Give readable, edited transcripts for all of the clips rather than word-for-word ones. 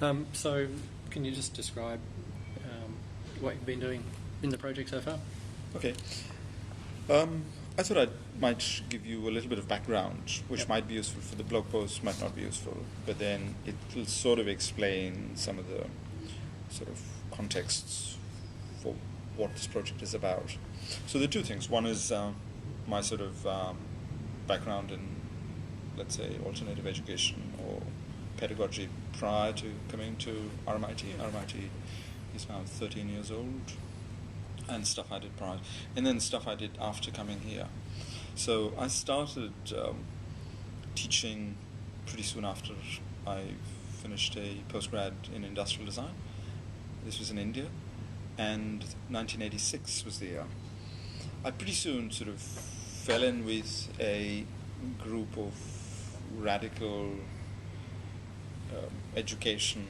So, can you just describe what you've been doing in the project so far? Okay. I thought I might give you a little bit of background, which might be useful for the blog post, might not be useful, but then it will sort of explain some of the sort of contexts for what this project is about. So there are two things. One is my sort of background in, let's say, alternative education or pedagogy prior to coming to RMIT. RMIT is now 13 years old, and stuff I did prior, and then stuff I did after coming here. So I started teaching pretty soon after I finished a postgrad in industrial design. This was in India, and 1986 was the year. I pretty soon sort of fell in with a group of radical education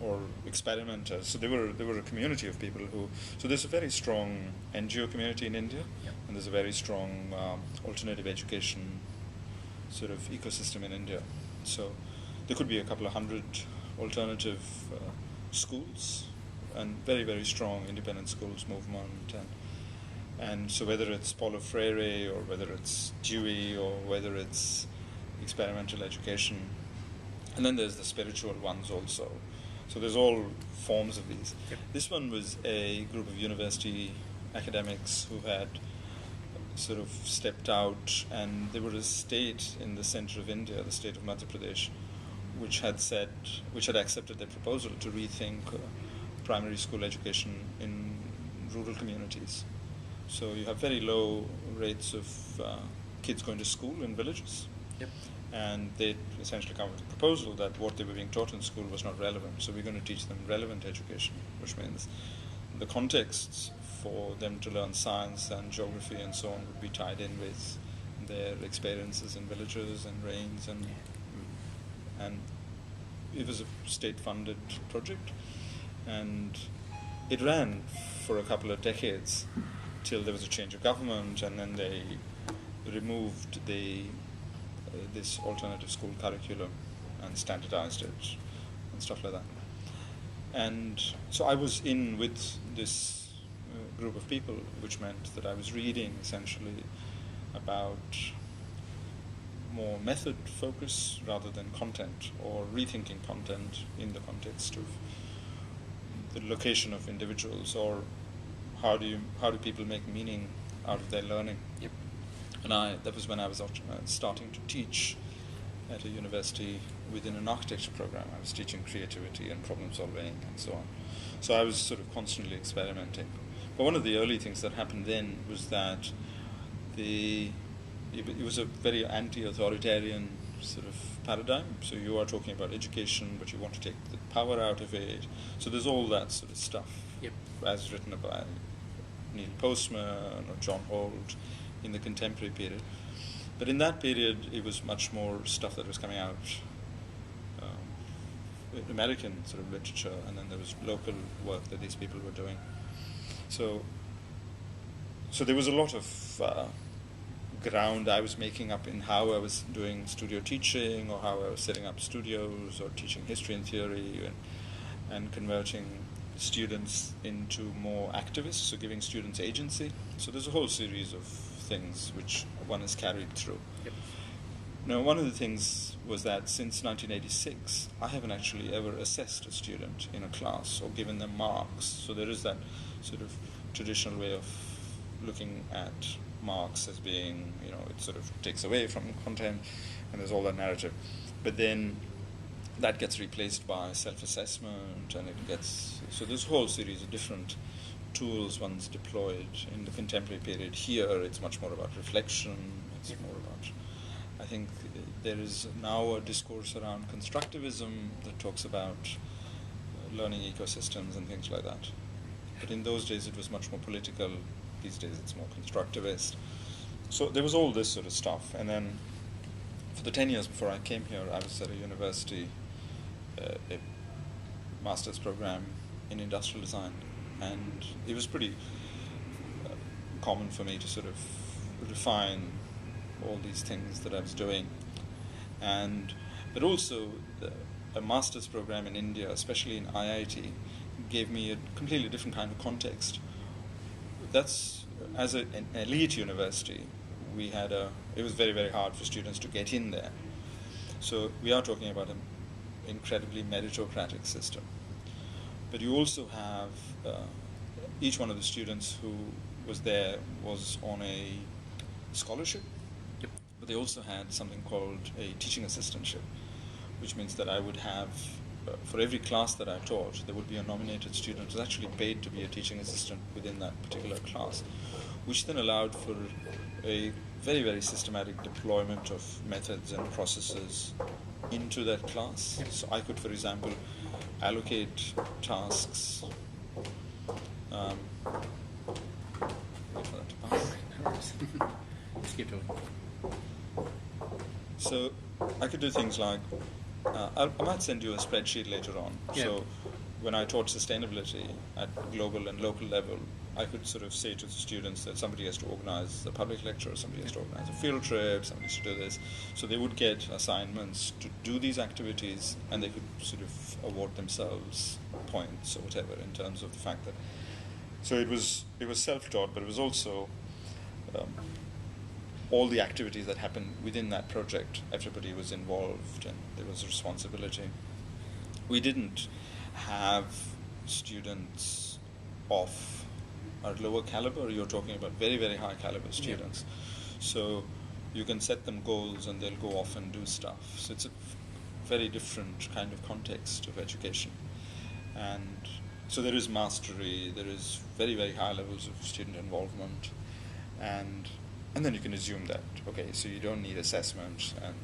or experimenters. So they were a community of people who. So there's a very strong NGO community in India, and there's a very strong alternative education sort of ecosystem in India. So there could be a couple of hundred alternative schools, and very, very strong independent schools movement, and so whether it's Paulo Freire or whether it's Dewey or whether it's experimental education, and then there's the spiritual ones also. So there's all forms of these. Yep. This one was a group of university academics who had sort of stepped out, and they were a state in the center of India, the state of Madhya Pradesh, which had accepted their proposal to rethink primary school education in rural communities. So you have very low rates of kids going to school in villages. Yep. And they essentially come with a proposal that what they were being taught in school was not relevant. So we're going to teach them relevant education, which means the contexts for them to learn science and geography and so on would be tied in with their experiences in villages and rains, and it was a state-funded project, and it ran for a couple of decades till there was a change of government, and then they removed this alternative school curriculum and standardized it and stuff like that. And so I was in with this group of people, which meant that I was reading essentially about more method focus rather than content, or rethinking content in the context of the location of individuals, or how do people make meaning out of their learning. Yep. And that was when I was starting to teach at a university within an architecture program. I was teaching creativity and problem solving and so on. So I was sort of constantly experimenting. But one of the early things that happened then was that it was a very anti-authoritarian sort of paradigm. So you are talking about education, but you want to take the power out of it. So there's all that sort of stuff, as written by Neil Postman or John Holt in the contemporary period. But in that period, it was much more stuff that was coming out, American sort of literature, and then there was local work that these people were doing. So there was a lot of ground I was making up in how I was doing studio teaching, or how I was setting up studios, or teaching history and theory, and converting students into more activists, so giving students agency. So there's a whole series of things which one has carried through. Yep. Now, one of the things was that since 1986, I haven't actually ever assessed a student in a class or given them marks. So there is that sort of traditional way of looking at marks as being, it sort of takes away from content, and there's all that narrative. But then that gets replaced by self-assessment, and so there's a whole series of different tools one's deployed in the contemporary period. Here, it's much more about reflection. It's more about, I think, there is now a discourse around constructivism that talks about learning ecosystems and things like that. But in those days, it was much more political. These days, it's more constructivist. So there was all this sort of stuff. And then for the 10 years before I came here, I was at a university, a master's program in industrial design. And it was pretty common for me to sort of refine all these things that I was doing. And But also, a master's program in India, especially in IIT, gave me a completely different kind of context. That's, as an elite university, it was very, very hard for students to get in there. So we are talking about an incredibly meritocratic system. But you also have each one of the students who was there was on a scholarship, Yep. but they also had something called a teaching assistantship, which means that I would have, for every class that I taught, there would be a nominated student who was actually paid to be a teaching assistant within that particular class, which then allowed for a very, very systematic deployment of methods and processes into that class. Yep. So I could, for example, allocate tasks. Wait for that to pass. No worries. Just keep talking. So I could do things like, I might send you a spreadsheet later on. Yeah. So when I taught sustainability at global and local level, I could sort of say to the students that somebody has to organize a public lecture, somebody has to organize a field trip, somebody has to do this. So they would get assignments to do these activities, and they could sort of award themselves points or whatever in terms of the fact that. So it was self-taught, but it was also all the activities that happened within that project. Everybody was involved, and there was responsibility. We didn't have students of our lower caliber. You're talking about very, very high caliber students. Yeah. So you can set them goals and they'll go off and do stuff. So it's a very different kind of context of education. And so there is mastery, there is very, very high levels of student involvement. And then you can assume that, okay, so you don't need assessment and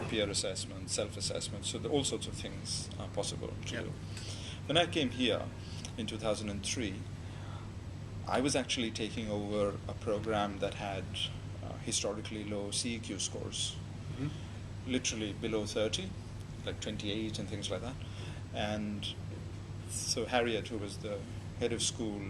peer assessment, self-assessment, so all sorts of things are possible to do. When I came here in 2003, I was actually taking over a program that had historically low CEQ scores, literally below 30, like 28 and things like that. And so Harriet, who was the head of school,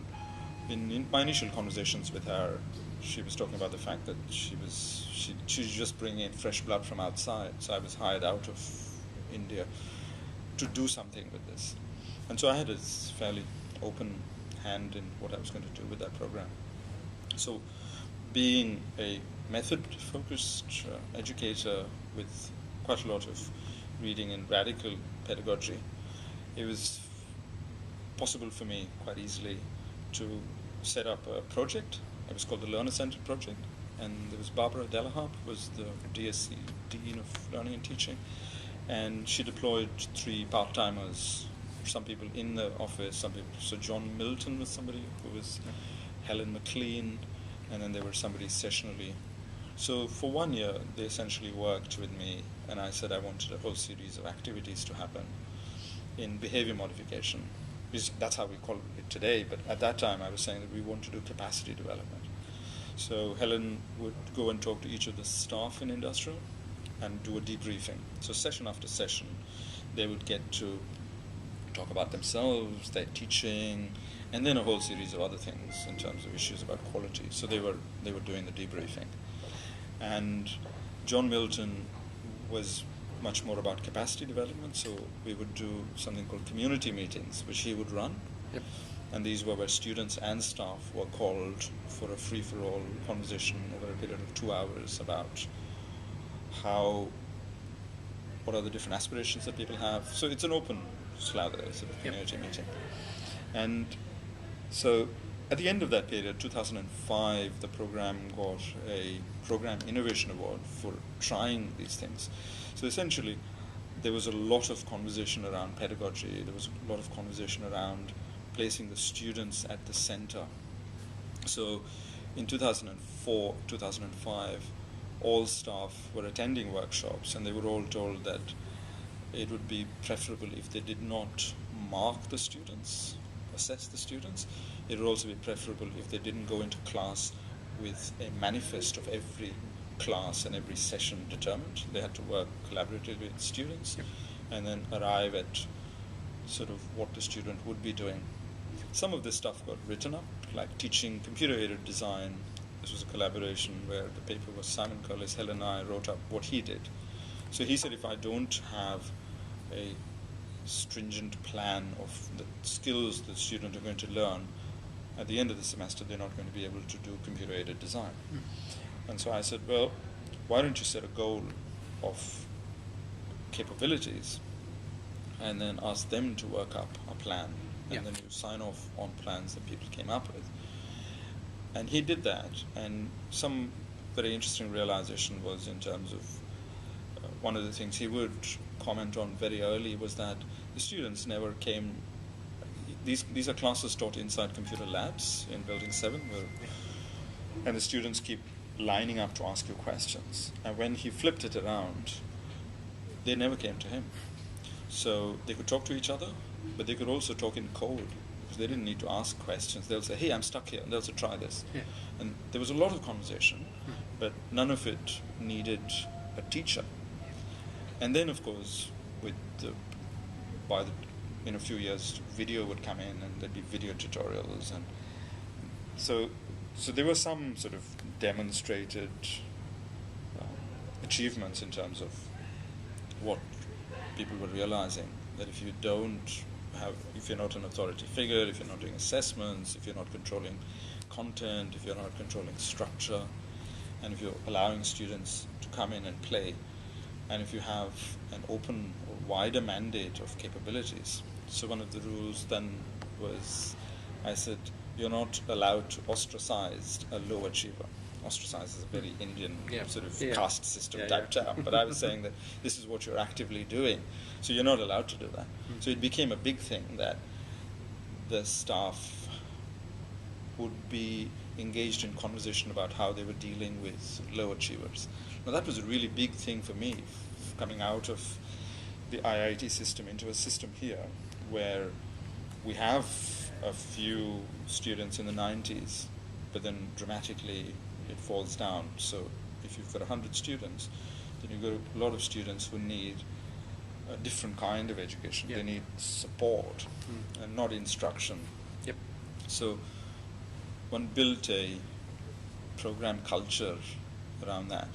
in my initial conversations with her, she was talking about the fact that she was just bringing in fresh blood from outside. So I was hired out of India to do something with this. And so I had a fairly open hand in what I was going to do with that program. So being a method-focused educator with quite a lot of reading and radical pedagogy, it was possible for me quite easily to set up a project. It was called the Learner Centered Project, and there was Barbara Delaharp, who was the DSc, Dean of Learning and Teaching, and she deployed 3 part-timers, some people in the office, some people. So John Milton was somebody who was Helen McLean, and then there were somebody sessionally. So for 1 year, they essentially worked with me, and I said I wanted a whole series of activities to happen in behavior modification. That's how we call it today, but at that time I was saying that we want to do capacity development. So Helen would go and talk to each of the staff in industrial and do a debriefing. So session after session, they would get to talk about themselves, their teaching, and then a whole series of other things in terms of issues about quality. So they were doing the debriefing. And John Milton was much more about capacity development, so we would do something called community meetings, which he would run. Yep. And these were where students and staff were called for a free-for-all conversation over a period of 2 hours about what are the different aspirations that people have. So it's an open slather, sort of community meeting. And so at the end of that period, 2005, the program got a Program Innovation Award for trying these things. So essentially, there was a lot of conversation around pedagogy. There was a lot of conversation around placing the students at the center. So in 2004, 2005, all staff were attending workshops, and they were all told that it would be preferable if they did not mark the students, assess the students. It would also be preferable if they didn't go into class with a manifest of every class and every session determined. They had to work collaboratively with students and then arrive at sort of what the student would be doing. Some of this stuff got written up, like teaching computer-aided design. This was a collaboration where the paper was Simon Curlis, Helen and I wrote up what he did. So he said, if I don't have a stringent plan of the skills the students are going to learn, at the end of the semester they're not going to be able to do computer-aided design. And so I said, well, why don't you set a goal of capabilities and then ask them to work up a plan, and then you sign off on plans that people came up with. And he did that, and some very interesting realization was in terms of one of the things he would comment on very early was that the students never came. These are classes taught inside computer labs in Building 7, and the students keep lining up to ask you questions. And when he flipped it around, they never came to him. So they could talk to each other, but they could also talk in code, because they didn't need to ask questions. They'll say, hey, I'm stuck here, and they'll say, try this. Yeah. And there was a lot of conversation, but none of it needed a teacher. And then, of course, in a few years, video would come in, and there'd be video tutorials, and so there were some sort of demonstrated achievements in terms of what people were realizing, that if you're not an authority figure, if you're not doing assessments, if you're not controlling content, if you're not controlling structure, and if you're allowing students to come in and play, and if you have an open or wider mandate of capabilities. So one of the rules then was, I said, you're not allowed to ostracize a low achiever. Ostracize is a very Indian sort of caste system type term, but I was saying that this is what you're actively doing, so you're not allowed to do that. So it became a big thing that the staff would be engaged in conversation about how they were dealing with low achievers. Now that was a really big thing for me, coming out of the IIT system into a system here where we have a few students in the 90s, but then dramatically it falls down. So if you've got 100 students, then you've got a lot of students who need a different kind of education. They need support and not instruction. So one built a program culture around that,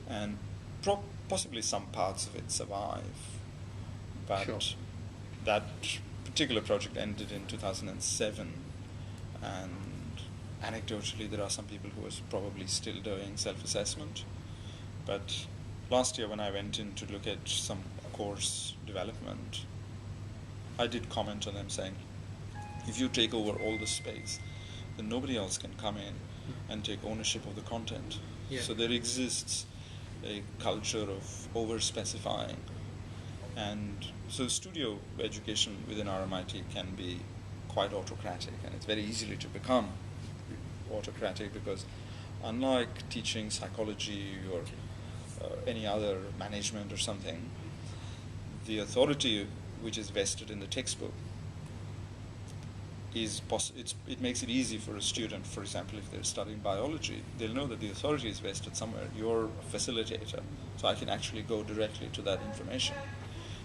and possibly some parts of it survive, but that particular project ended in 2007, and anecdotally there are some people who are probably still doing self-assessment. But last year when I went in to look at some course development, I did comment on them saying, if you take over all the space, then nobody else can come in and take ownership of the content. So there exists a culture of over-specifying. And so studio education within RMIT can be quite autocratic, and it's very easily to become autocratic, because unlike teaching psychology or any other management or something, the authority which is vested in the textbook it makes it easy for a student. For example, if they're studying biology, they'll know that the authority is vested somewhere. You're a facilitator, so I can actually go directly to that information.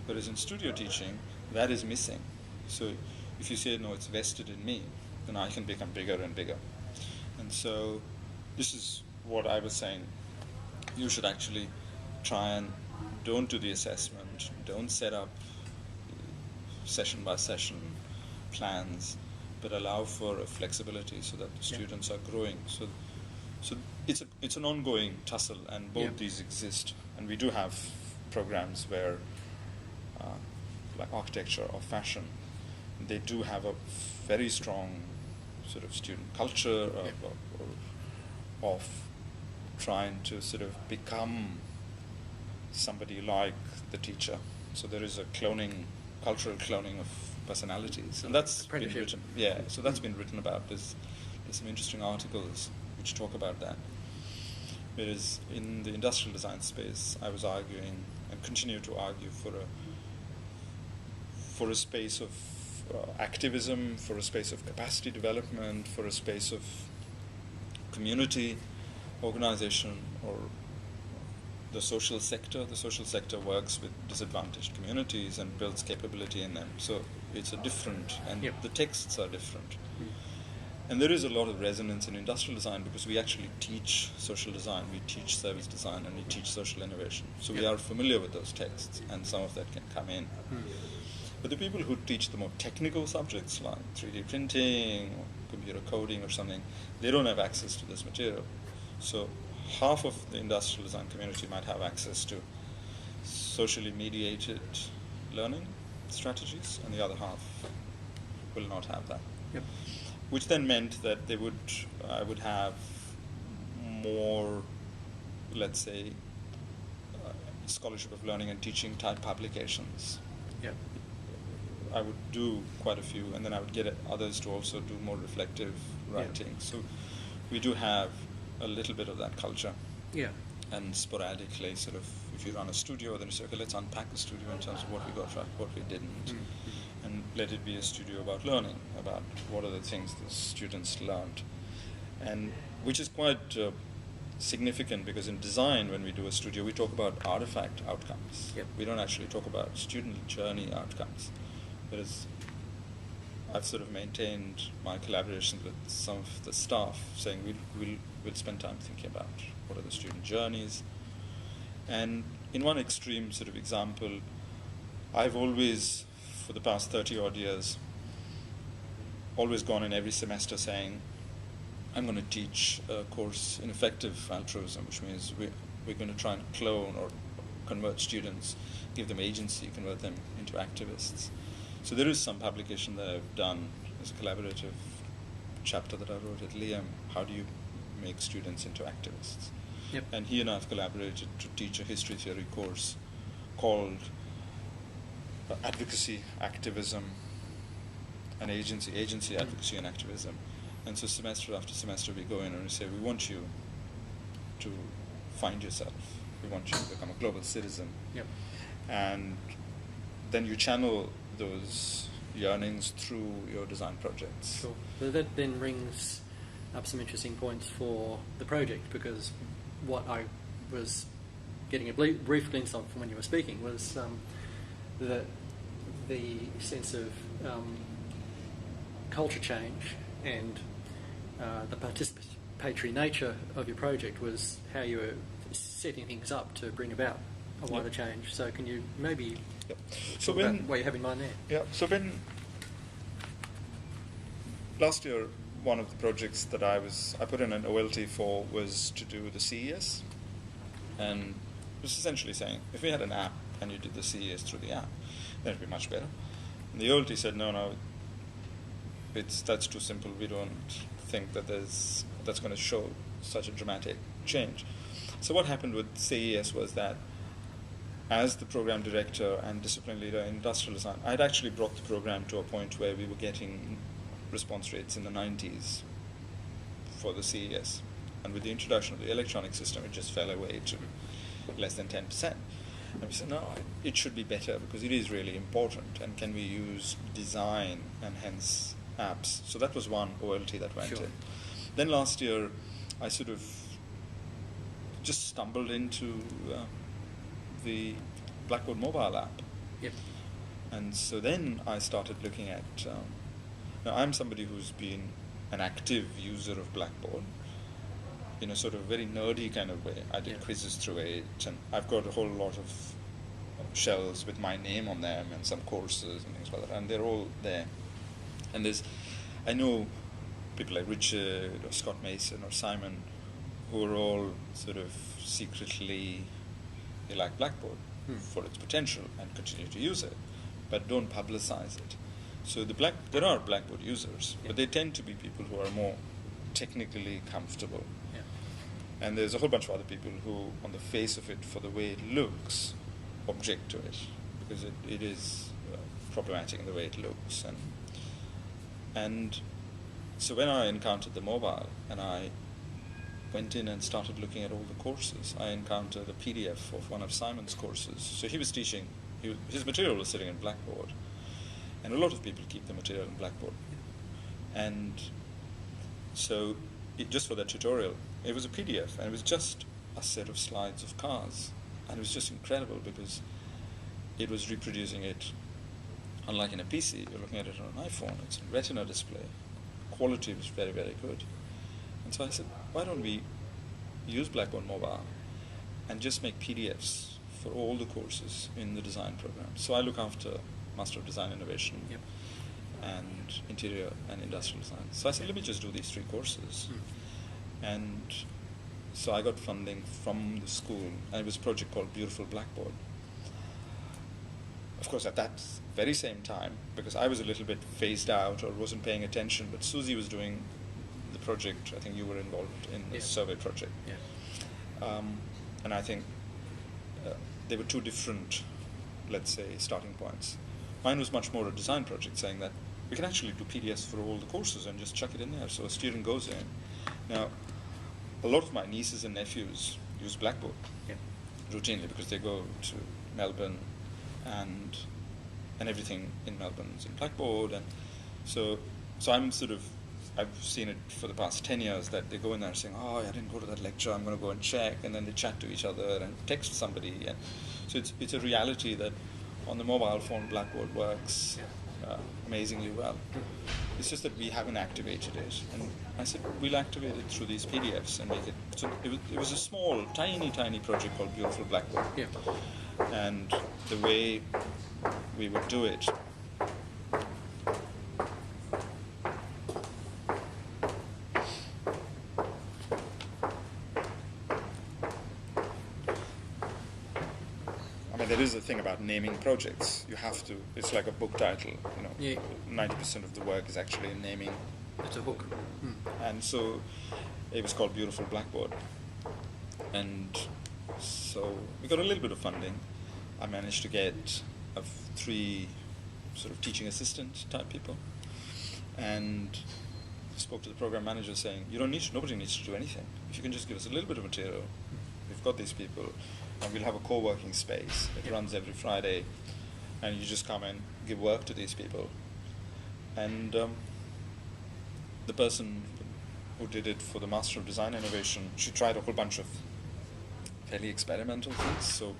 Whereas in studio teaching, that is missing. So if you say, no, it's vested in me, then I can become bigger and bigger. And so this is what I was saying. You should actually try and don't do the assessment, don't set up session by session plans, but allow for a flexibility so that the students are growing. So it's an ongoing tussle, and both these exist. And we do have programs where, like architecture or fashion, they do have a very strong sort of student culture of trying to sort of become somebody like the teacher. So there is a cultural cloning of personalities, and that's been written. So that's been written about. There's some interesting articles which talk about that. Whereas in the industrial design space, I was arguing and continue to argue for a space of activism, for a space of capacity development, for a space of community organization, or the social sector. The social sector works with disadvantaged communities and builds capability in them. So it's a different, and the texts are different. And there is a lot of resonance in industrial design because we actually teach social design, we teach service design, and we teach social innovation. So we are familiar with those texts, and some of that can come in. But the people who teach the more technical subjects like 3D printing or computer coding or something, they don't have access to this material. So half of the industrial design community might have access to socially mediated learning strategies, and the other half will not have that. Yep. Which then meant that I would have more, let's say, scholarship of learning and teaching type publications. Yep. I would do quite a few, and then I would get others to also do more reflective writing. Yeah. So we do have a little bit of that culture. Yeah. And sporadically, sort of, if you run a studio, then you say, okay, let's unpack the studio in terms of what we got right, what we didn't, and let it be a studio about learning, about what are the things the students learned, and which is quite significant because in design, when we do a studio, we talk about artifact outcomes. Yep. We don't actually talk about student journey outcomes. Whereas I've sort of maintained my collaboration with some of the staff, saying we'll spend time thinking about what are the student journeys. And in one extreme sort of example, I've always, for the past 30 odd years, always gone in every semester saying, I'm going to teach a course in effective altruism, which means we're going to try and clone or convert students, give them agency, convert them into activists. So there is some publication that I've done as a collaborative chapter that I wrote at Liam, how do you make students into activists? Yep. And he and I have collaborated to teach a history theory course called Advocacy, Activism, and Agency, Advocacy, and Activism. And so semester after semester we go in and we say, we want you to find yourself. We want you to become a global citizen. Yep. And then you channel those yearnings through your design projects. Sure. So that then brings up some interesting points for the project, because what I was getting a brief glimpse of from when you were speaking was the sense of culture change and the participatory nature of your project was how you were setting things up to bring about a wider change. So can you maybe so talk about what you have in mind there? Yeah, so when last year one of the projects that I put in an OLT for was to do the CES, and it was essentially saying if we had an app and you did the CES through the app, then it'd be much better. And the OLT said no, that's too simple. We don't think that that's going to show such a dramatic change. So what happened with CES was that as the program director and discipline leader in industrial design, I'd actually brought the program to a point where we were getting response rates in the 90s for the CES. And with the introduction of the electronic system, it just fell away to less than 10%. And we said, no, it should be better because it is really important. And can we use design and hence apps? So that was one OLT that went in. Then last year, I sort of just stumbled into the Blackboard mobile app. Yep. And so then I started looking at, now I'm somebody who's been an active user of Blackboard in a sort of very nerdy kind of way. I did quizzes through it, and I've got a whole lot of shells with my name on them and some courses and things like that, and they're all there. And I know people like Richard or Scott Mason or Simon who are all sort of secretly, they like Blackboard for its potential and continue to use it, but don't publicize it. So there are Blackboard users, but they tend to be people who are more technically comfortable. Yeah. And there's a whole bunch of other people who, on the face of it, for the way it looks, object to it, because it is problematic in the way it looks. And so when I encountered the mobile and I went in and started looking at all the courses, I encountered a PDF of one of Simon's courses. So he was teaching, his material was sitting in Blackboard, and a lot of people keep the material in Blackboard. And so just for that tutorial, it was a PDF, and it was just a set of slides of cars. And it was just incredible because it was reproducing it, unlike in a PC, you're looking at it on an iPhone, it's a retina display, quality was very, very good. And so I said, why don't we use Blackboard Mobile and just make PDFs for all the courses in the design program. So I look after Master of Design Innovation and Interior and Industrial Design. So I said, let me just do these 3 courses. And so I got funding from the school, and it was a project called Beautiful Blackboard. Of course, at that very same time, because I was a little bit phased out or wasn't paying attention, but Susie was doing the project. I think you were involved in the survey project. And I think there were 2 different, let's say, starting points. Mine was much more a design project, saying that we can actually do PDFs for all the courses and just chuck it in there so a student goes in. Now, a lot of my nieces and nephews use Blackboard routinely because they go to Melbourne and everything in Melbourne is in Blackboard, and so I'm sort of, I've seen it for the past 10 years that they go in there saying, oh, I didn't go to that lecture, I'm going to go and check, and then they chat to each other and text somebody, and so it's a reality that on the mobile phone Blackboard works amazingly well. It's just that we haven't activated it, and I said we'll activate it through these PDFs and make it. So it was a small, tiny project called Beautiful Blackboard, and the way we would do it. There is a thing about naming projects. You have to. It's like a book title. 90% of the work is actually in naming. It's a hook. And so it was called Beautiful Blackboard. And so we got a little bit of funding. I managed to get 3 sort of teaching assistant type people, and spoke to the program manager saying, nobody needs to do anything. If you can just give us a little bit of material, we've got these people. And we'll have a co-working space. It runs every Friday, and you just come and give work to these people. And the person who did it for the Master of Design Innovation, she tried a whole bunch of fairly experimental things. So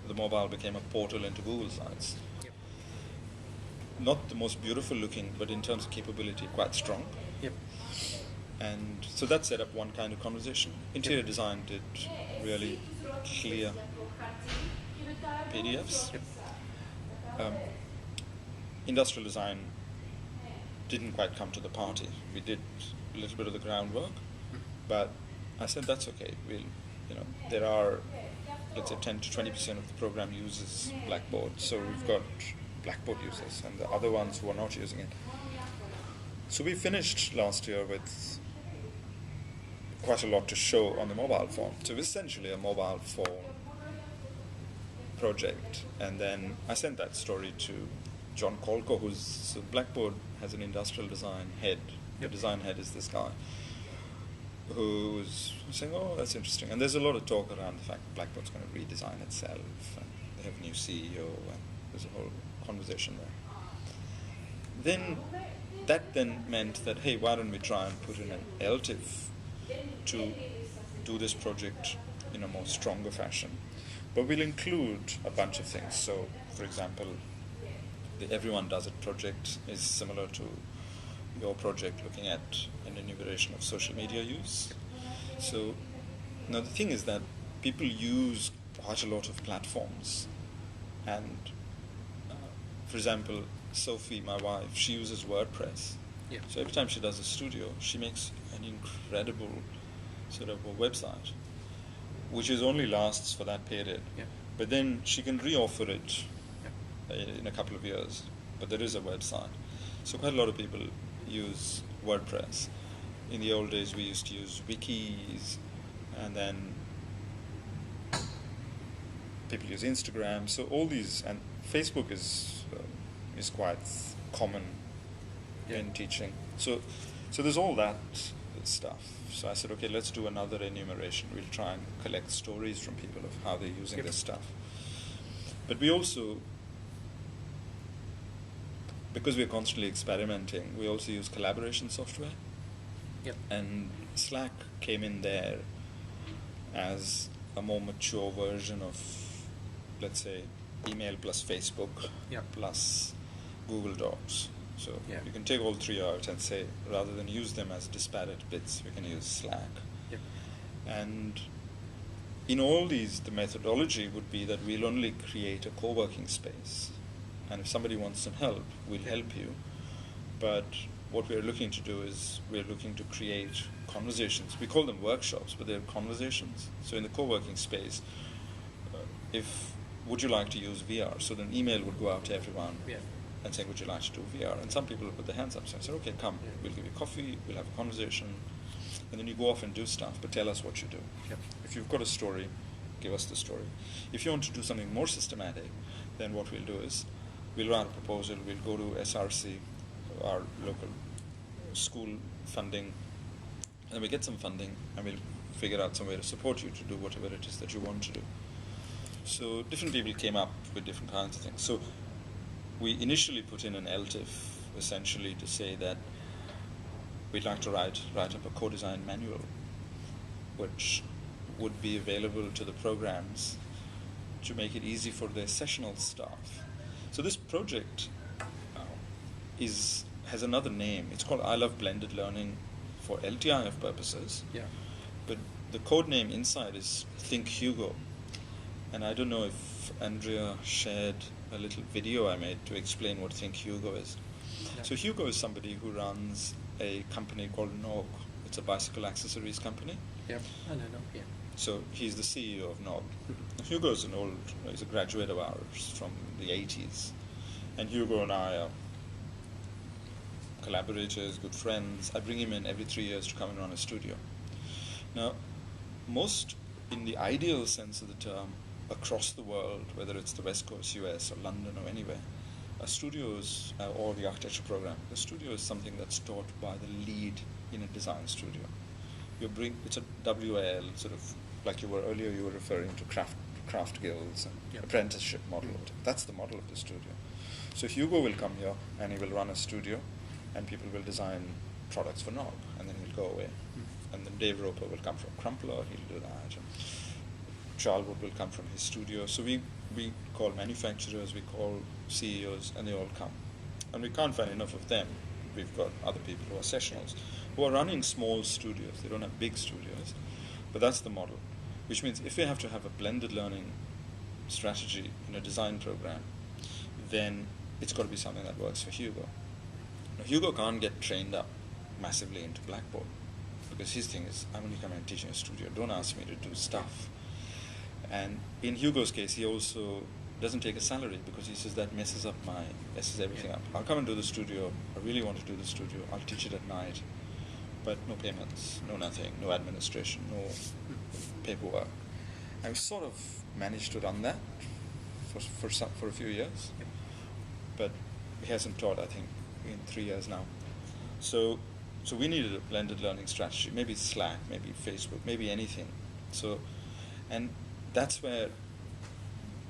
the mobile became a portal into Google Sites. Not the most beautiful looking, but in terms of capability, quite strong. And so that set up one kind of conversation. Interior design did really clear PDFs. Industrial design didn't quite come to the party. We did a little bit of the groundwork, but I said that's okay. There are, let's say, 10 to 20% of the program uses Blackboard, so we've got Blackboard users and the other ones who are not using it. So we finished last year with quite a lot to show on the mobile phone. So essentially a mobile phone project. And then I sent that story to John Colco, so Blackboard has an industrial design head. The design head is this guy who's saying, oh, that's interesting. And there's a lot of talk around the fact that Blackboard's going to redesign itself, and they have a new CEO, and there's a whole conversation there. That then meant that, hey, why don't we try and put in an LTIF to do this project in a more stronger fashion. But we'll include a bunch of things. So, for example, the Everyone Does It project is similar to your project looking at an enumeration of social media use. So, now the thing is that people use quite a lot of platforms. And, for example, Sophie, my wife, she uses WordPress. So every time she does a studio, she makes an incredible sort of a website, which only lasts for that period. But then she can reoffer it in a couple of years. But there is a website. So quite a lot of people use WordPress. In the old days, we used to use wikis, and then people use Instagram. So all these, and Facebook is quite common in teaching. So there's all that stuff. So I said, okay, let's do another enumeration. We'll try and collect stories from people of how they're using this stuff. But we also, because we're constantly experimenting, we also use collaboration software. And Slack came in there as a more mature version of, let's say, email plus Facebook plus Google Docs. So Yeah. you can take all three out and say, rather than use them as disparate bits, we can use Slack. Yep. And in all these, the methodology would be that we'll only create a co-working space. And if somebody wants some help, we'll help you. But what we're looking to do is we're looking to create conversations. We call them workshops, but they're conversations. So in the co-working space, would you like to use VR? So then email would go out to everyone. Yeah. And saying, would you like to do VR? And some people will put their hands up. So I said, okay, come, we'll give you coffee, we'll have a conversation, and then you go off and do stuff, but tell us what you do. Yep. If you've got a story, give us the story. If you want to do something more systematic, then what we'll do is, we'll write a proposal, we'll go to SRC, our local school funding, and then we get some funding, and we'll figure out some way to support you to do whatever it is that you want to do. So different people came up with different kinds of things. So we initially put in an LTIF, essentially to say that we'd like to write up a co-design manual, which would be available to the programs to make it easy for their sessional staff. So this project has another name. It's called I Love Blended Learning for LTIF purposes. Yeah. But the code name inside is Think Hugo. And I don't know if Andrea shared a little video I made to explain what Think Hugo is. Yeah. So Hugo is somebody who runs a company called Nog. It's a bicycle accessories company. Yeah, I know, yeah. So he's the CEO of Nog. Hugo's he's a graduate of ours from the 80s. And Hugo and I are collaborators, good friends. I bring him in every 3 years to come and run a studio. Now, in the ideal sense of the term, across the world, whether it's the West Coast US or London or anywhere, a studio is, or the architecture program, the studio is something that's taught by the lead in a design studio. It's a WAL, sort of like you were referring to craft guilds and apprenticeship model. That's the model of the studio. So Hugo will come here and he will run a studio and people will design products for Nog and then he'll go away. And then Dave Roper will come from Crumpler, he'll do that. And Charlwood will come from his studio. So we call manufacturers, we call CEOs, and they all come. And we can't find enough of them. We've got other people who are sessionals, who are running small studios. They don't have big studios. But that's the model. Which means if we have to have a blended learning strategy in a design program, then it's got to be something that works for Hugo. Now, Hugo can't get trained up massively into Blackboard, because his thing is, I'm only coming and teaching a studio. Don't ask me to do stuff. And in Hugo's case, he also doesn't take a salary because he says that messes everything up. I'll come and do the studio. I really want to do the studio. I'll teach it at night. But no payments, no nothing, no administration, no paperwork. I've sort of managed to run that for a few years. But he hasn't taught, I think, in 3 years now. So we needed a blended learning strategy, maybe Slack, maybe Facebook, maybe anything. And that's where,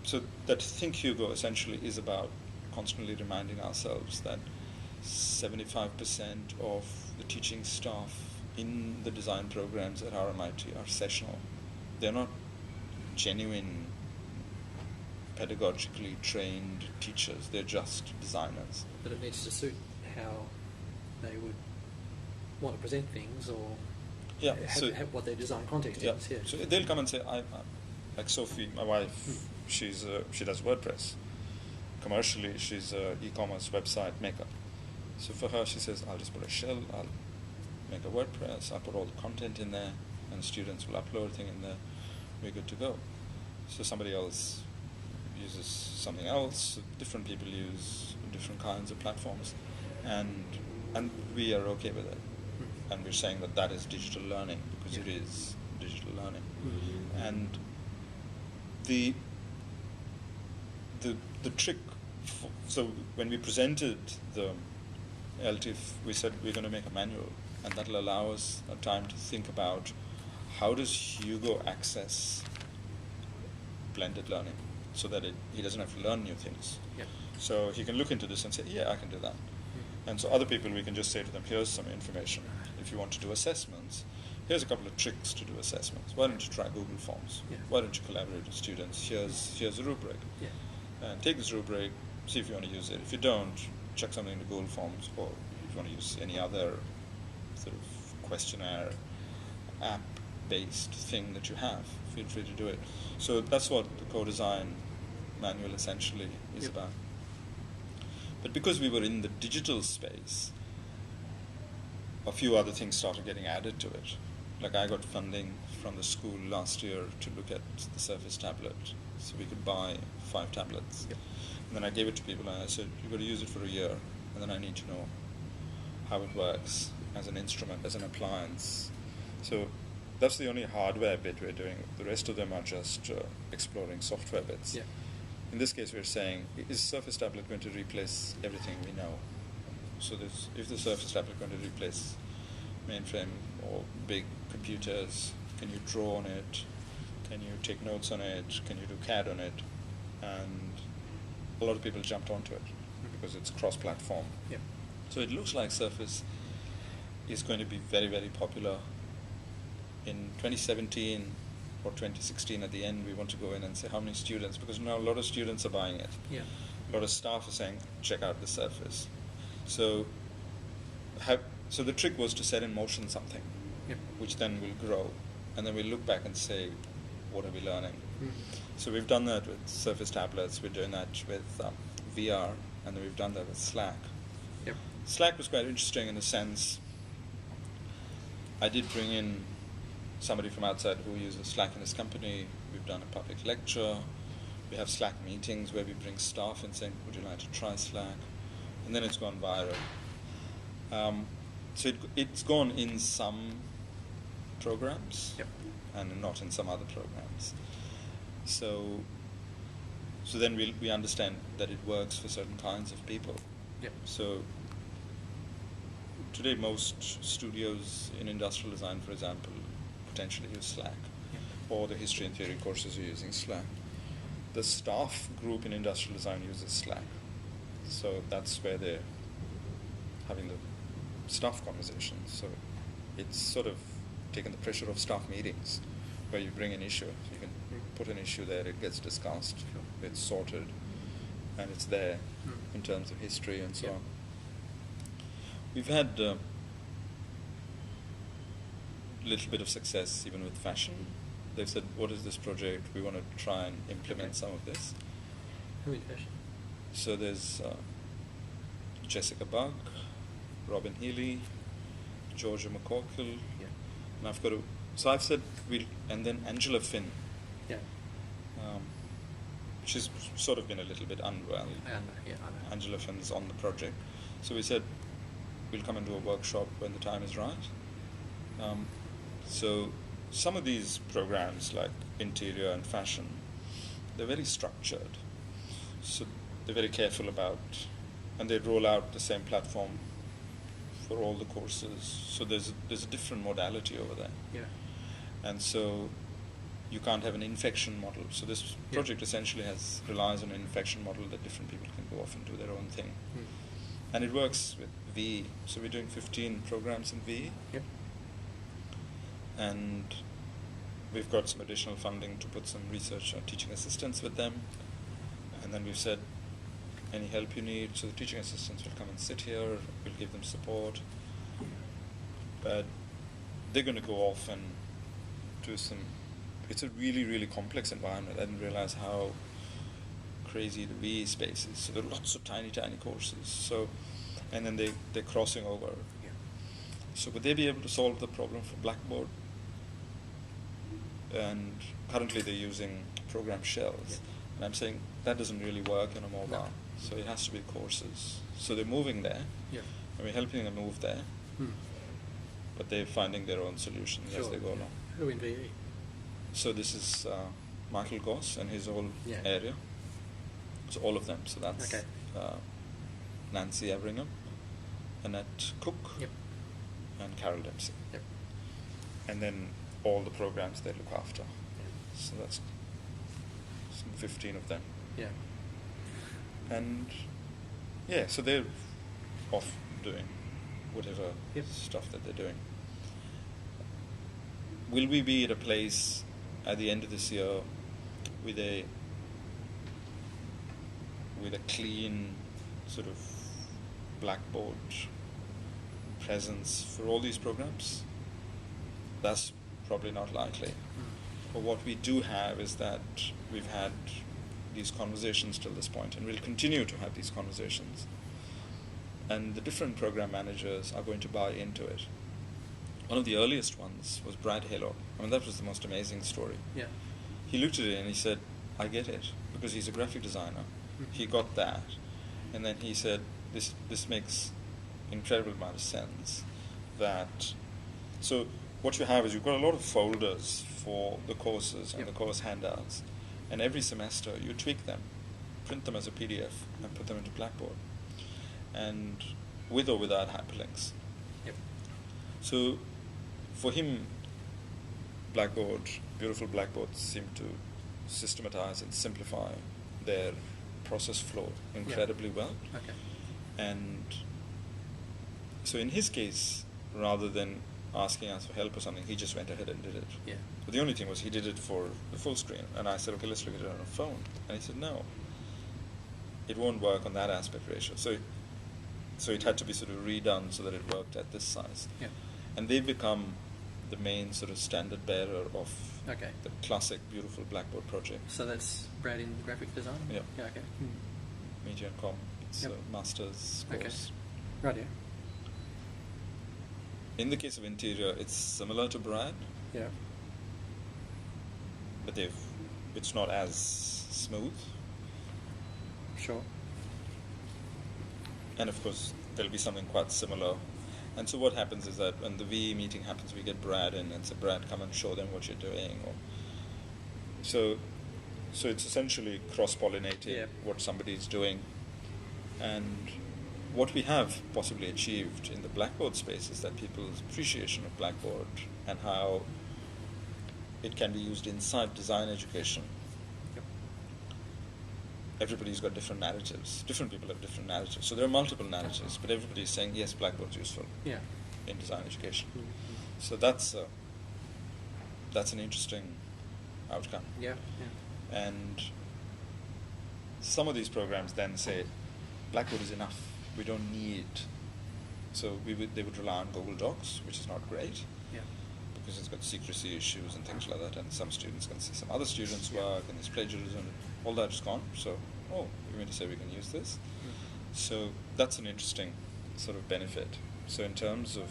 so that Think Hugo essentially is about constantly reminding ourselves that 75% of the teaching staff in the design programs at RMIT are sessional. They're not genuine, pedagogically trained teachers. They're just designers. But it needs to suit how they would want to present things or have what their design context is. Yeah. So they'll come and say, like Sophie, my wife, she does WordPress. Commercially, she's an e-commerce website maker. So for her, she says, I'll just put a shell, I'll make a WordPress, I'll put all the content in there, and students will upload everything in there, we're good to go. So somebody else uses something else, different people use different kinds of platforms, and we are okay with it. And we're saying that is digital learning, because it is digital learning. And the trick, so when we presented the LTIF, we said we're going to make a manual, and that'll allow us a time to think about how does Hugo access blended learning so that he doesn't have to learn new things. Yep. So he can look into this and say, yeah, I can do that. And so other people, we can just say to them, here's some information. If you want to do assessments, here's a couple of tricks to do assessments. Why don't you try Google Forms? Yeah. Why don't you collaborate with students? Here's a rubric. Yeah. And take this rubric, see if you want to use it. If you don't, check something in the Google Forms, or if you want to use any other sort of questionnaire app-based thing that you have, feel free to do it. So that's what the co-design manual essentially is about. But because we were in the digital space, a few other things started getting added to it. Like I got funding from the school last year to look at the Surface tablet, so we could buy 5 tablets. And then I gave it to people and I said, you've got to use it for a year, and then I need to know how it works as an instrument, as an appliance. So that's the only hardware bit we're doing. The rest of them are just exploring software bits. In this case, we're saying, is Surface tablet going to replace everything we know? So if the Surface tablet is going to replace mainframe or big computers, can you draw on it? Can you take notes on it? Can you do CAD on it? And a lot of people jumped onto it because it's cross-platform. So it looks like Surface is going to be very, very popular. In 2017 or 2016 at the end, we want to go in and say how many students, because now a lot of students are buying it. A lot of staff are saying, check out the Surface. So the trick was to set in motion something, which then will grow, and then we'll look back and say, what are we learning? So we've done that with Surface tablets, we're doing that with VR, and then we've done that with Slack. Slack was quite interesting in the sense, I did bring in somebody from outside who uses Slack in his company. We've done a public lecture. We have Slack meetings where we bring staff in saying, would you like to try Slack? And then it's gone viral. So it's gone in some programs and not in some other programs. So then we understand that it works for certain kinds of people. So today most studios in industrial design, for example, potentially use Slack, or the history and theory courses are using Slack. The staff group in industrial design uses Slack. So that's where they're having the staff conversations. So it's sort of taken the pressure off staff meetings, where you bring an issue. So you can put an issue there, it gets discussed, it's sorted, and it's there in terms of history and so on. We've had a little bit of success even with fashion. They've said, what is this project? We want to try and implement some of this. Who in fashion? So there's Jessica Bug, Robin Healy, Georgia McCorkle, and I've said and then Angela Finn. She's sort of been a little bit unwell. I know. Angela Finn's on the project. So we said, we'll come and do a workshop when the time is right. So some of these programs, like interior and fashion, they're very structured. So they're very careful about, and they roll out the same platform for all the courses. So there's a different modality over there. And so you can't have an infection model. So this project essentially relies on an infection model that different people can go off and do their own thing. And it works with VE. So we're doing 15 programs in VE. And we've got some additional funding to put some research teaching assistants with them. And then we've said, any help you need, so the teaching assistants will come and sit here, we'll give them support. But they're going to go off and do it's a really, really complex environment. I didn't realize how crazy the VE space is. So there are lots of tiny, tiny courses. So, and then they're crossing over. So would they be able to solve the problem for Blackboard? And currently they're using program shells. And I'm saying that doesn't really work in a mobile. So it has to be courses. So they're moving there. And we're helping them move there. But they're finding their own solutions as they go along. Who in VE? So this is Michael Goss and his whole area. So all of them. So that's Nancy Everingham, Annette Cook, and Carol Dempsey. And then all the programs they look after. So that's some 15 of them. And so they're off doing whatever stuff that they're doing. Will we be at a place at the end of this year with a clean sort of Blackboard presence for all these programs, that's probably not likely. But what we do have is that we've had these conversations till this point, and we'll continue to have these conversations. And the different program managers are going to buy into it. One of the earliest ones was Brad Haylock. I mean, that was the most amazing story. Yeah. He looked at it and he said, I get it, because he's a graphic designer. He got that. And then he said, this makes incredible amount of sense. That, so what you have is you've got a lot of folders for the courses and the course handouts. And every semester you tweak them, print them as a PDF, and put them into Blackboard. And with or without hyperlinks. Yep. So for him, Blackboard, beautiful Blackboards seem to systematize and simplify their process flow incredibly well. Okay. And so in his case, rather than asking us for help or something, he just went ahead and did it. Yeah. But the only thing was he did it for the full screen. And I said, okay, let's look at it on a phone. And he said, no, it won't work on that aspect ratio. So it had to be sort of redone so that it worked at this size. Yeah. And they've become the main sort of standard bearer of the classic, beautiful Blackboard project. So that's Brad in graphic design? Yeah. Yeah, okay. Media and Com. It's a master's course. Right, yeah. In the case of interior, it's similar to Brad. Yeah. But it's not as smooth. Sure. And of course, there'll be something quite similar. And so what happens is that when the VE meeting happens, we get Brad in and say, Brad, come and show them what you're doing. So it's essentially cross-pollinating what somebody's doing. And what we have possibly achieved in the Blackboard space is that people's appreciation of Blackboard and how it can be used inside design education. Everybody's got different narratives. Different people have different narratives. So there are multiple narratives, but everybody's saying, yes, Blackboard's useful in design education. So that's an interesting outcome. Yeah. And some of these programs then say, Blackboard is enough. We don't need. So they would rely on Google Docs, which is not great. Because it's got secrecy issues and things like that, and some students can see some other students' work, and there's plagiarism, all that is gone. So, you're going to say we can use this? So that's an interesting sort of benefit. So in terms of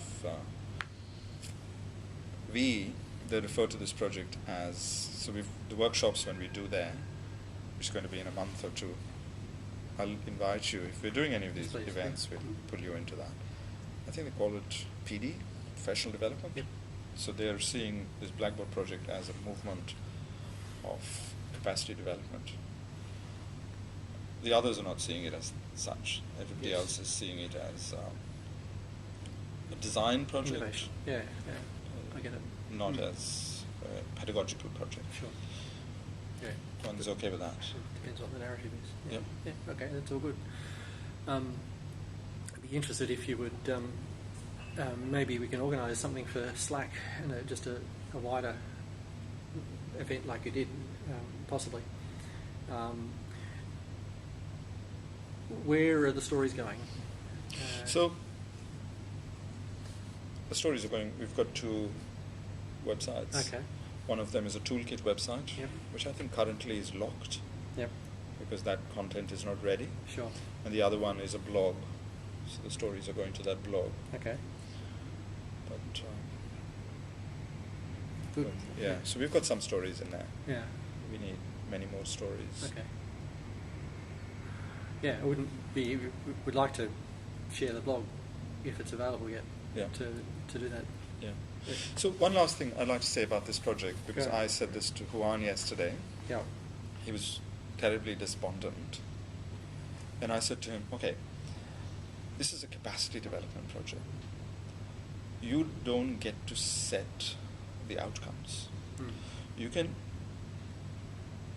they refer to this project as, the workshops when we do there, which is going to be in a month or two, I'll invite you, if we're doing any of these events, we'll pull you into that. I think they call it PD, Professional Development. Yep. So they're seeing this Blackboard project as a movement of capacity development. The others are not seeing it as such. Everybody else is seeing it as a design project. Innovation. Yeah, I get it. Not as a pedagogical project. Sure. Yeah. One's okay with that. Depends what the narrative is. Yep. Yeah, okay, that's all good. I'd be interested if you would, maybe we can organise something for Slack, just a wider event like you did, possibly. Where are the stories going? So the stories are going, we've got 2 websites. Okay. One of them is a toolkit website, which I think currently is locked. Yep. Because that content is not ready. Sure. And the other one is a blog. So the stories are going to that blog. Okay. But good. Yeah, so we've got some stories in there. Yeah. We need many more stories. Okay. Yeah, it wouldn't be. We'd like to share the blog if it's available yet. Yeah. To do that. Yeah. So one last thing I'd like to say about this project, because I said this to Juan yesterday. Yeah. He was terribly despondent. And I said to him, okay, this is a capacity development project. You don't get to set the outcomes. You can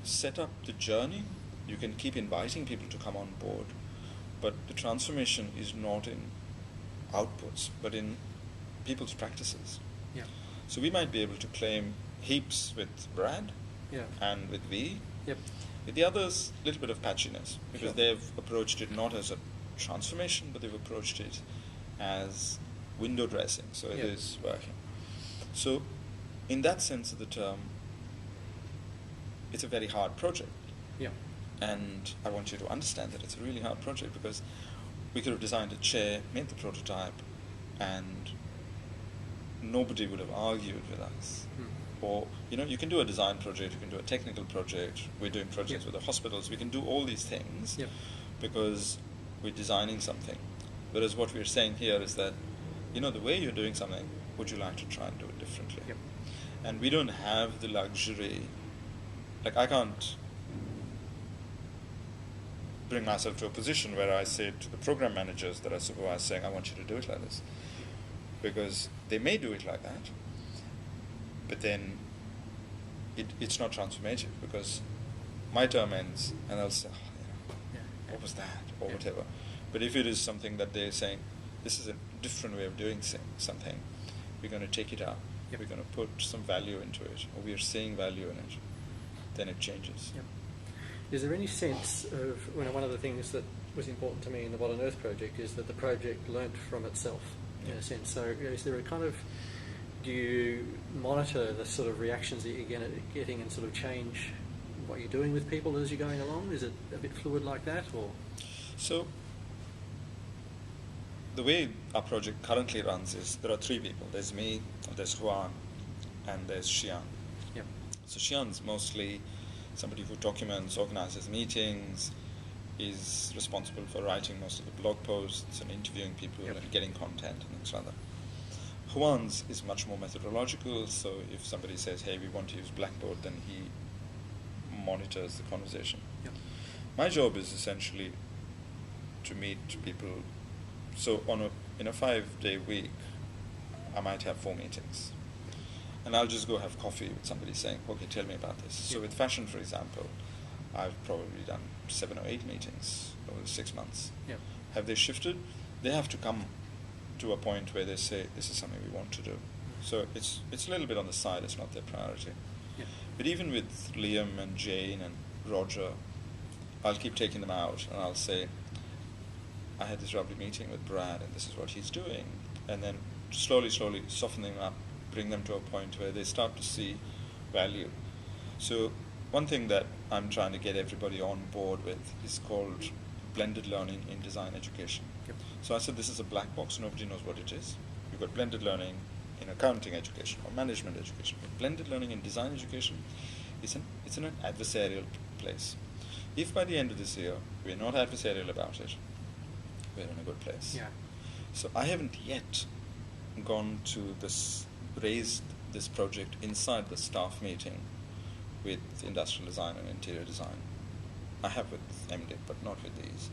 set up the journey. You can keep inviting people to come on board. But the transformation is not in outputs, but in people's practices. Yeah. So we might be able to claim heaps with Brad and with V. Yep. With the others, a little bit of patchiness, because they've approached it not as a transformation, but they've approached it as window dressing, so it is working. So in that sense of the term, it's a very hard project. Yeah. And I want you to understand that it's a really hard project, because we could have designed a chair, made the prototype, and nobody would have argued with us. Or, you can do a design project, you can do a technical project, we're doing projects with the hospitals, we can do all these things because we're designing something. Whereas what we're saying here is that, the way you're doing something, would you like to try and do it differently? And we don't have the luxury, like I can't bring myself to a position where I say to the program managers that I supervise, saying, I want you to do it like this. Because they may do it like that, but then it's not transformative, because my term ends and they'll say, what was that, or whatever. But if it is something that they're saying, this is a different way of doing something, we're going to take it out, we're going to put some value into it, or we are seeing value in it, then it changes. Is there any sense of, one of the things that was important to me in the Modern Earth project is that the project learnt from itself, in a sense. So is there a kind of, do you monitor the sort of reactions that you're getting and sort of change what you're doing with people as you're going along? Is it a bit fluid like that, or? So, the way our project currently runs is there are three people. There's me, there's Juan, and there's Xian. So Xian's mostly somebody who documents, organizes meetings, is responsible for writing most of the blog posts and interviewing people and getting content and things like that. Juan's is much more methodological, so if somebody says, hey, we want to use Blackboard, then he monitors the conversation. My job is essentially to meet people. So in a 5-day week, I might have 4 meetings. And I'll just go have coffee with somebody saying, okay, tell me about this. So with fashion, for example, I've probably done 7 or 8 meetings over 6 months. Have they shifted? They have to come to a point where they say, this is something we want to do. So it's a little bit on the side, it's not their priority. But even with Liam and Jane and Roger, I'll keep taking them out and I'll say, I had this lovely meeting with Brad and this is what he's doing. And then slowly soften them up, bring them to a point where they start to see value. So one thing that I'm trying to get everybody on board with is called blended learning in design education. So I said this is a black box, nobody knows what it is. You've got blended learning in accounting education or management education. But blended learning in design education, it's in an adversarial place. If by the end of this year we're not adversarial about it, we're in a good place. So I haven't yet gone to raised this project inside the staff meeting with industrial design and interior design. I have with MDic, but not with these.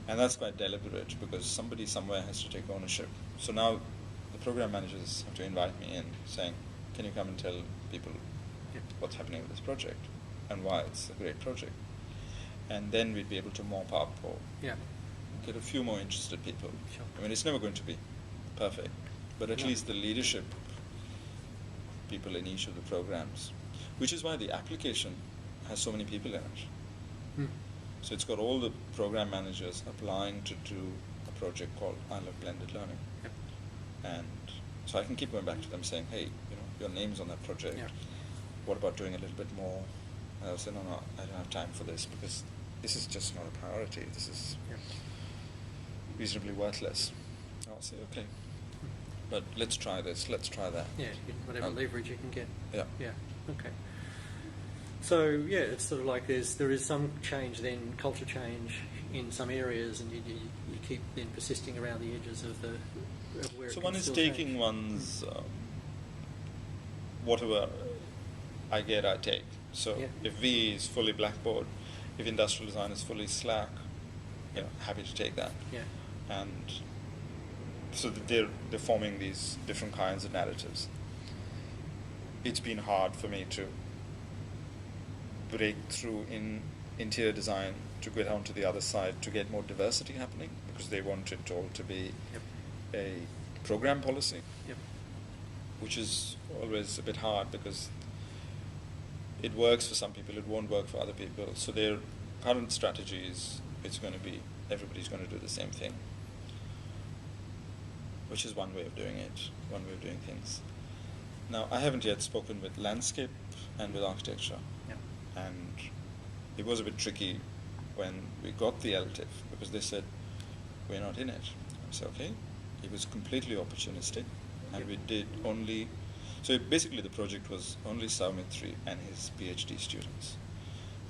And that's quite deliberate because somebody somewhere has to take ownership. So now the program managers have to invite me in saying, can you come and tell people what's happening with this project and why it's a great project? And then we'd be able to mop up or get a few more interested people. I mean, it's never going to be perfect, but at least the leadership people in each of the programs, which is why the application has so many people in it. So it's got all the program managers applying to do a project called I Love Blended Learning. And so I can keep going back to them saying, hey, your name's on that project. What about doing a little bit more? And I'll say, no, I don't have time for this because this is just not a priority. This is reasonably worthless. I'll say, okay, but let's try this, let's try that. Whatever leverage you can get. Okay. So it's sort of like there is some change then, culture change in some areas, and you keep then persisting around the edges of where. So one is taking change. One's whatever I get, I take. So if V is fully Blackboard, if industrial design is fully Slack, happy to take that. And so they're forming these different kinds of narratives. It's been hard for me to break through in interior design to get onto the other side to get more diversity happening because they want it all to be a program policy, which is always a bit hard because it works for some people, it won't work for other people. So their current strategy is it's going to be everybody's going to do the same thing, which is one way of doing it, one way of doing things. Now, I haven't yet spoken with landscape and with architecture, and it was a bit tricky when we got the LTIF because they said, we're not in it. I said, okay. It was completely opportunistic, and we did only, so basically the project was only Soumitri and his PhD students.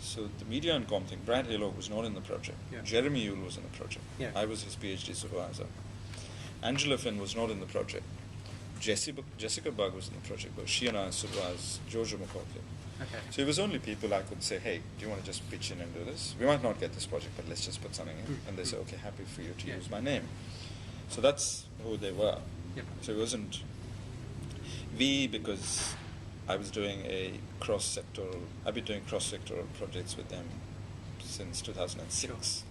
So the media and comm thing, Brad Halo was not in the project. Jeremy Yule was in the project. I was his PhD supervisor. Angela Finn was not in the project. Jessica Bug was in the project, but she and I supervised Giorgio McCauley. So it was only people I could say, hey, do you want to just pitch in and do this? We might not get this project, but let's just put something in. And they say, okay, happy for you to use my name. So that's who they were. So it wasn't because I was doing a I've been doing cross-sectoral projects with them since 2006.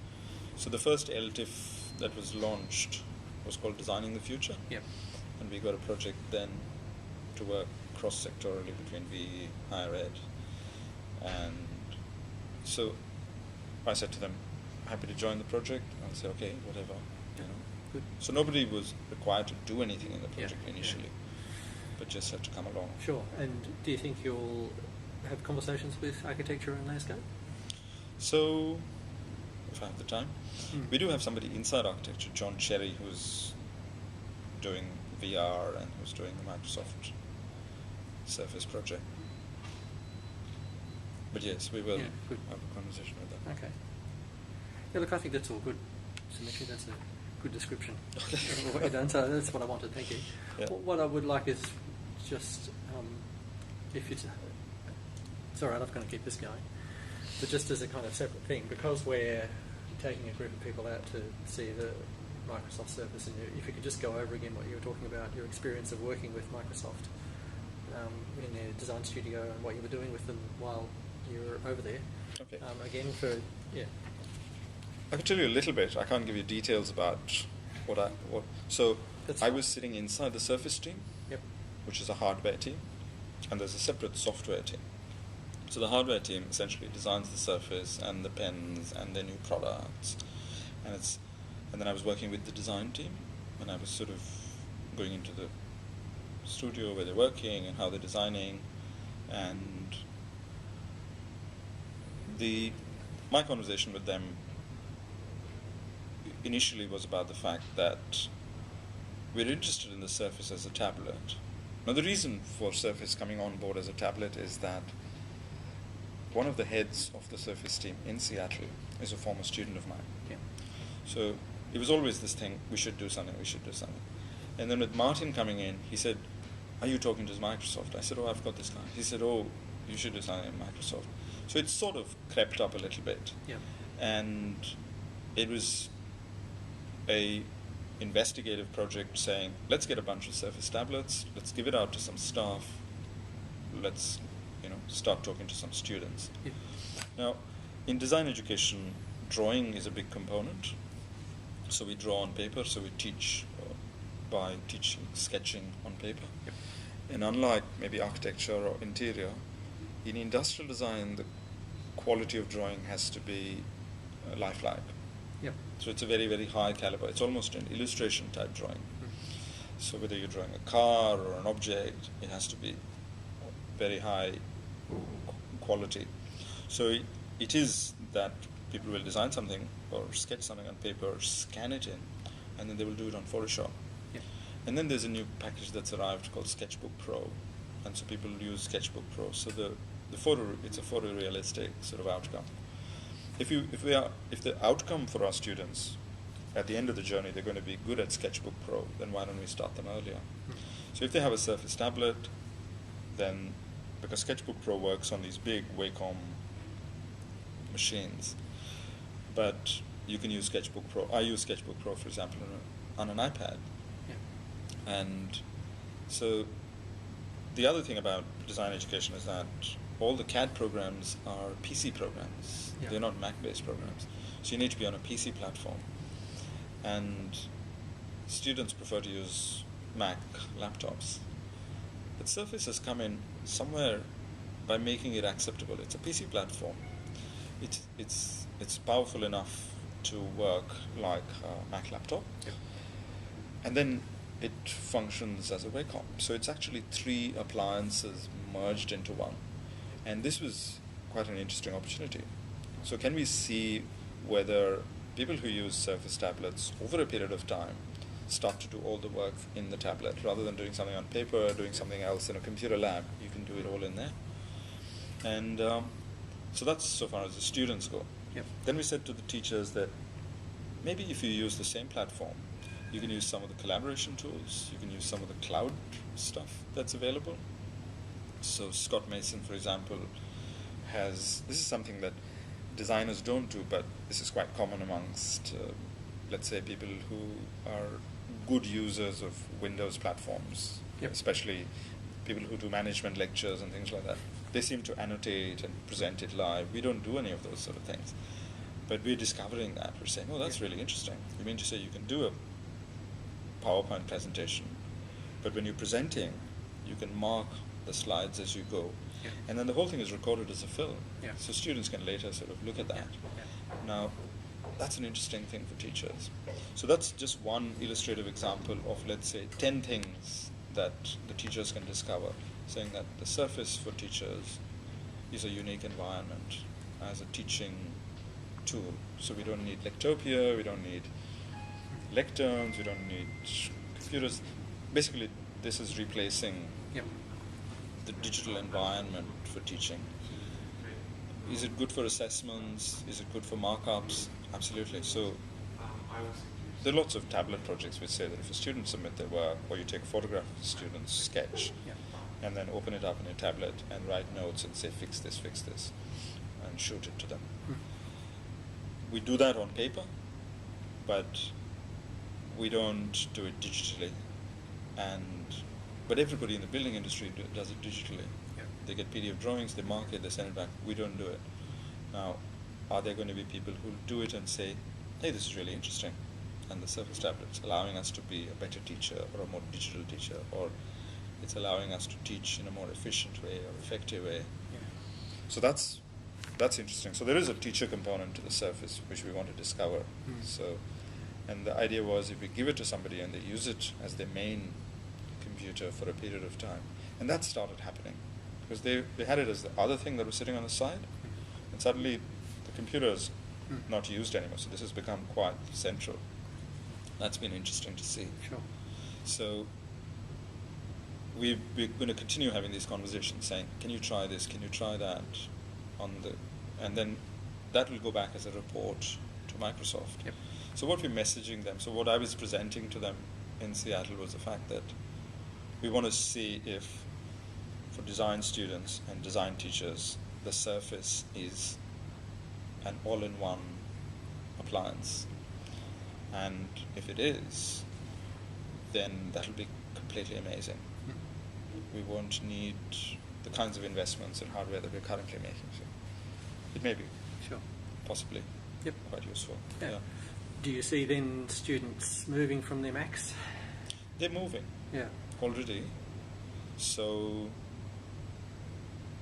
So the first LTIF that was launched was called Designing the Future. And we got a project then to work cross-sectorally between VE, higher ed. And so I said to them, happy to join the project. I'll say, okay, whatever. Good. So nobody was required to do anything in the project initially, but just had to come along. Sure. And do you think you'll have conversations with architecture and landscape? So, if I have the time, we do have somebody inside architecture, John Cherry, who's doing VR and who's doing the Microsoft Surface project. But yes, we will have a conversation with them. Okay. Yeah, look, I think that's all good, Soumitri. That's a good description of what you've done. So that's what I wanted. Thank you. What I would like is just, if it's all right, I'm going to keep this going, but just as a kind of separate thing, because we're taking a group of people out to see the Microsoft Surface, and if you could just go over again what you were talking about, your experience of working with Microsoft in their design studio and what you were doing with them while you were over there. Okay. Again, I can tell you a little bit. I can't give you details about what. So I was sitting inside the Surface team, which is a hardware team, and there's a separate software team. So the hardware team essentially designs the Surface and the pens and the new products, and then I was working with the design team, and I was sort of going into the studio where they're working and how they're designing, and my conversation with them initially was about the fact that we're interested in the Surface as a tablet. Now the reason for Surface coming on board as a tablet is that one of the heads of the Surface team in Seattle is a former student of mine. So it was always this thing, we should do something. And then with Martin coming in, he said, are you talking to Microsoft? I said, oh, I've got this guy. He said, oh, you should do something at Microsoft. So it sort of crept up a little bit. And it was a investigative project saying, let's get a bunch of Surface tablets, let's give it out to some staff, let's start talking to some students. Now, in design education, drawing is a big component. So we draw on paper, so we teach by teaching, sketching on paper. And unlike maybe architecture or interior, in industrial design, the quality of drawing has to be lifelike. So it's a very, very high caliber. It's almost an illustration type drawing. So whether you're drawing a car or an object, it has to be very high quality. So it is that people will design something or sketch something on paper, scan it in, and then they will do it on Photoshop. And then there's a new package that's arrived called Sketchbook Pro, and so people use Sketchbook Pro. So it's a photorealistic sort of outcome. If the outcome for our students at the end of the journey, they're going to be good at Sketchbook Pro, then why don't we start them earlier? So if they have a Surface tablet, then because Sketchbook Pro works on these big Wacom machines, but you can use Sketchbook Pro. I use Sketchbook Pro, for example, on an iPad. And so the other thing about design education is that all the CAD programs are PC programs. They're not Mac-based programs. So you need to be on a PC platform. And students prefer to use Mac laptops. But Surface has come in somewhere by making it acceptable. It's a PC platform. It's powerful enough to work like a Mac laptop. Yep. And then it functions as a Wacom. So it's actually 3 appliances merged into one. And this was quite an interesting opportunity. So can we see whether people who use Surface tablets over a period of time start to do all the work in the tablet rather than doing something on paper, doing something else in a computer lab? You can do it all in there. And so that's so far as the students go. Yep. Then we said to the teachers that maybe if you use the same platform, you can use some of the collaboration tools, you can use some of the cloud stuff that's available. So Scott Mason, for example, this is something that designers don't do, but this is quite common amongst, let's say, people who are good users of Windows platforms, yep. especially people who do management lectures and things like that. They seem to annotate and present it live. We don't do any of those sort of things. But we're discovering that. We're saying, oh, that's really interesting. You mean to say you can do a PowerPoint presentation, but when you're presenting, you can mark the slides as you go. Yeah. And then the whole thing is recorded as a film. Yeah. So students can later sort of look at that. Yeah. Now, that's an interesting thing for teachers. So that's just one illustrative example of, let's say, 10 things that the teachers can discover, saying that the Surface for teachers is a unique environment as a teaching tool. So we don't need Lectopia, we don't need lecterns, we don't need computers. Basically, this is replacing Yep. the digital environment for teaching. Is it good for assessments? Is it good for markups? Absolutely. So there are lots of tablet projects which say that if a student submit their work, or you take a photograph of the student's sketch, Yeah. and then open it up in a tablet and write notes and say, fix this, and shoot it to them. We do that on paper, but we don't do it digitally. But everybody in the building industry does it digitally. Yeah. They get PDF drawings, they mark it, they send it back. We don't do it. Now, are there going to be people who do it and say, hey, this is really interesting, and the Surface tablet's allowing us to be a better teacher or a more digital teacher, or it's allowing us to teach in a more efficient way or effective way. Yeah. So that's interesting. So there is a teacher component to the Surface which we want to discover. So, and the idea was if we give it to somebody and they use it as their main computer for a period of time, and that started happening because they had it as the other thing that was sitting on the side, and suddenly the computer's not used anymore. So this has become quite central. That's been interesting to see. Sure. So we're going to continue having these conversations, saying, "Can you try this? Can you try that?" And then that will go back as a report to Microsoft. Yep. So what we're messaging them. So what I was presenting to them in Seattle was the fact that we want to see if, for design students and design teachers, the Surface is an all-in-one appliance, and if it is, then that'll be completely amazing. We won't need the kinds of investments in hardware that we're currently making. So it may be possibly quite useful. Yeah. Do you see then students moving from their Macs? They're moving already. So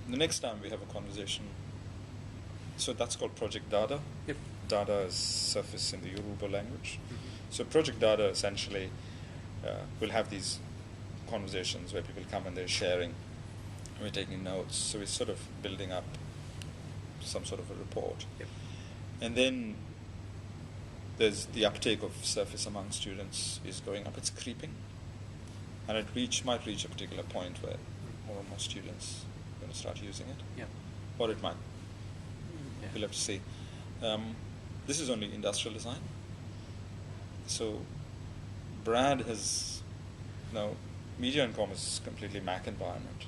the next time we have a conversation, so that's called Project Dada. Yep. Dada is Surface in the Yoruba language. So Project Dada essentially will have these conversations where people come and they're sharing, and we're taking notes. So we're sort of building up some sort of a report. Yep. And then there's the uptake of Surface among students is going up. It's creeping. And it might reach a particular point where more and more students are going to start using it. Yeah. Or it might. Yeah. We'll have to see. This is only industrial design. So Brad has, Media and Com is completely Mac environment.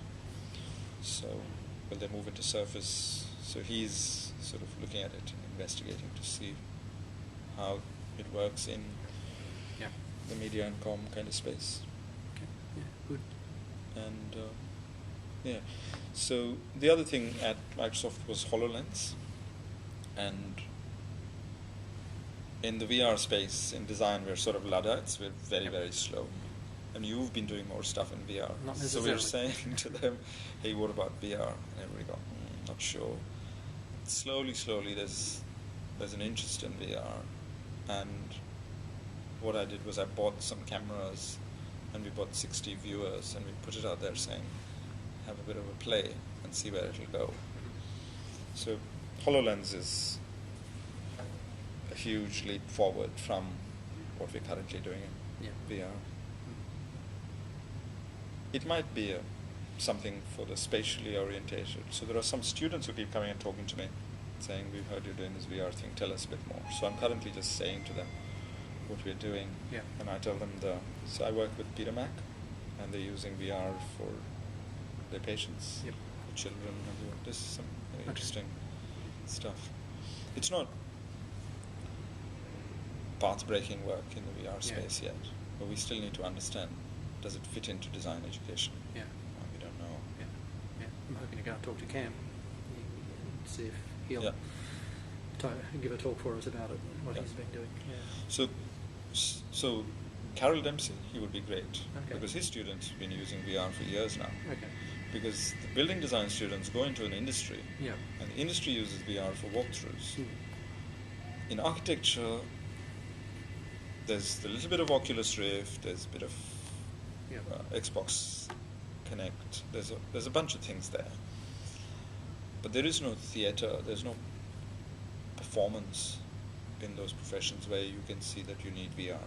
So will they move into Surface? So he's sort of looking at it and investigating to see how it works in the Media and Com kind of space. Okay. Yeah, good. And so the other thing at Microsoft was HoloLens, and in the VR space, in design, we're sort of Luddites. We're very, very slow. And you've been doing more stuff in VR. Not so necessarily. we're saying to them, hey, what about VR? And everybody go, not sure. Slowly, there's an interest in VR. And what I did was I bought some cameras, and we bought 60 viewers, and we put it out there saying, have a bit of a play and see where it'll go. So HoloLens is a huge leap forward from what we're currently doing in VR. It might be something for the spatially orientated. So there are some students who keep coming and talking to me, saying, we've heard you're doing this VR thing, tell us a bit more. So I'm currently just saying to them what we're doing, and I tell them so I work with Peter Mac, and they're using VR for their patients, for children, and this is some very interesting stuff. It's not path-breaking work in the VR space yet, but we still need to understand, does it fit into design education? We don't know. I'm hoping to go and talk to Cam and see if he'll give a talk for us about it, what he's been doing. So Carol Dempsey, he would be great, because his students have been using VR for years now. Because the building design students go into an industry, and the industry uses VR for walkthroughs. In architecture, there's a little bit of Oculus Rift, there's a bit of Xbox Connect, there's a bunch of things there. But there is no theater, there's no performance in those professions where you can see that you need VR.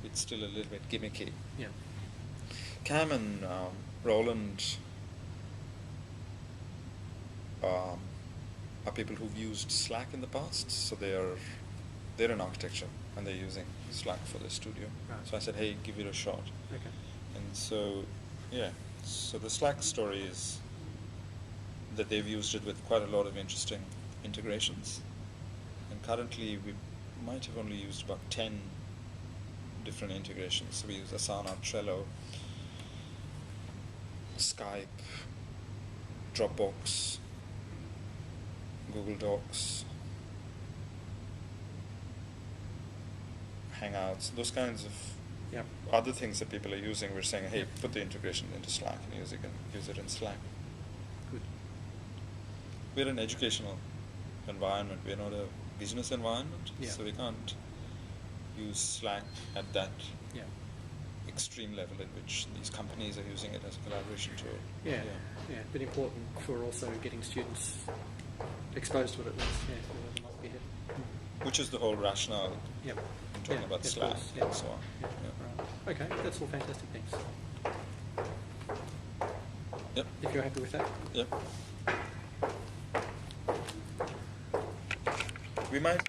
It's still a little bit gimmicky. Cam and Roland are people who've used Slack in the past, so they're in architecture and they're using Slack for their studio. So I said, hey, give it a shot. And so so the Slack story is that they've used it with quite a lot of interesting integrations, and currently we might have only used about 10 different integrations. So we use Asana, Trello, Skype, Dropbox, Google Docs, Hangouts, those kinds of other things that people are using. We're saying, hey, put the integration into Slack and use it in Slack. Good. We're an educational environment. We're not a business environment, so we can't use Slack at that extreme level in which these companies are using it as a collaboration tool. But important for also getting students exposed to it at least. It must be here. Which is the whole rationale in talking about Slack and so on. Right. Okay, that's all fantastic. Thanks. If you're happy with that. We might